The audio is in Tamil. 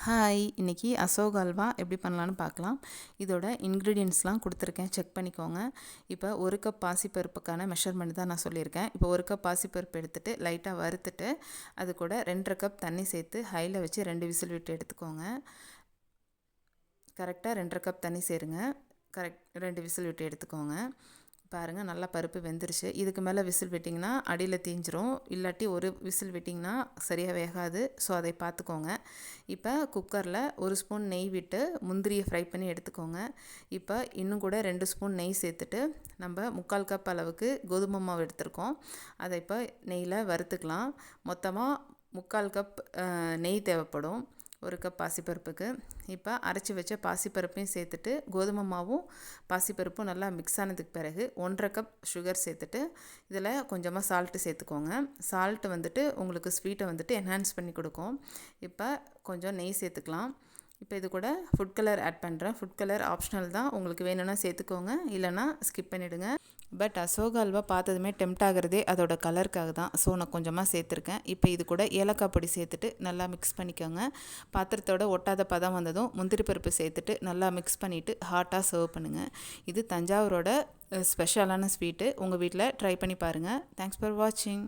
ஹாய், இன்றைக்கி அசோக் அல்வா எப்படி பண்ணலான்னு பார்க்கலாம். இதோட இன்க்ரீடியன்ட்ஸ்லாம் கொடுத்துருக்கேன், செக் பண்ணிக்கோங்க. இப்போ 1 கப் பாசிப்பருப்புக்கான மெஷர்மெண்ட் தான் நான் சொல்லியிருக்கேன். இப்போ 1 கப் பாசிப்பருப்பு எடுத்துகிட்டு லைட்டாக வறுத்துட்டு அது கூட 2½ கப் தண்ணி சேர்த்து ஹையில் வச்சு 2 விசில் விட்டு எடுத்துக்கோங்க. கரெக்டாக 2½ கப் தண்ணி சேருங்க. 2 விசில் விட்டு எடுத்துக்கோங்க. பாருங்கள், நல்லா பருப்பு வெந்துருச்சு. இதுக்கு மேலே விசில் விட்டிங்கன்னா அடியில் தீஞ்சிரும், இல்லாட்டி ஒரு விசில் விட்டிங்கன்னா சரியாக வேகாது. ஸோ அதை பார்த்துக்கோங்க. இப்போ குக்கரில் 1 ஸ்பூன் நெய் விட்டு முந்திரியை ஃப்ரை பண்ணி எடுத்துக்கோங்க. இப்போ இன்னும் கூட 2 ஸ்பூன் நெய் சேர்த்துட்டு நம்ம 3/4 கப் அளவுக்கு கோதுமை மாவு எடுத்துருக்கோம். அதை இப்போ நெய்யில் வறுத்துக்கலாம். மொத்தமாக 3/4 கப் நெய் தேவைப்படும் 1 கப் பாசிப்பருப்புக்கு. இப்போ அரைச்சி வச்ச பாசிப்பருப்பையும் சேர்த்துட்டு கோதுமை மாவும் பாசிப்பருப்பும் நல்லா மிக்ஸ் ஆனதுக்கு பிறகு 1½ கப் சுகர் சேர்த்துட்டு இதில் கொஞ்சமாக சால்ட்டு சேர்த்துக்கோங்க. சால்ட்டு வந்துட்டு உங்களுக்கு ஸ்வீட்டை வந்துட்டு என்ஹான்ஸ் பண்ணி கொடுக்கும். இப்போ கொஞ்சம் நெய் சேர்த்துக்கலாம். இப்போ இது கூட ஃபுட் கலர் ஆட் பண்ணுறேன். ஃபுட் கலர் ஆப்ஷனல் தான், உங்களுக்கு வேணும்னா சேர்த்துக்கோங்க, இல்லைனா ஸ்கிப் பண்ணிவிடுங்க. பட் அசோக் அல்வா பார்த்ததுமே டெம்ட் ஆகிறதே அதோட கலருக்காக தான். ஸோ நான் கொஞ்சமாக சேர்த்துருக்கேன். இப்போ இது கூட ஏலக்காய் பொடி சேர்த்துட்டு நல்லா மிக்ஸ் பண்ணிக்கோங்க. பாத்திரத்தோட ஒட்டாத பதம் வந்ததும் முந்திரி பருப்பு சேர்த்துட்டு நல்லா மிக்ஸ் பண்ணிவிட்டு ஹாட்டாக சர்வ் பண்ணுங்கள். இது தஞ்சாவூரோட ஸ்பெஷலான ஸ்வீட்டு. உங்கள் வீட்டில் ட்ரை பண்ணி பாருங்கள். தேங்க்ஸ் ஃபார் வாட்சிங்.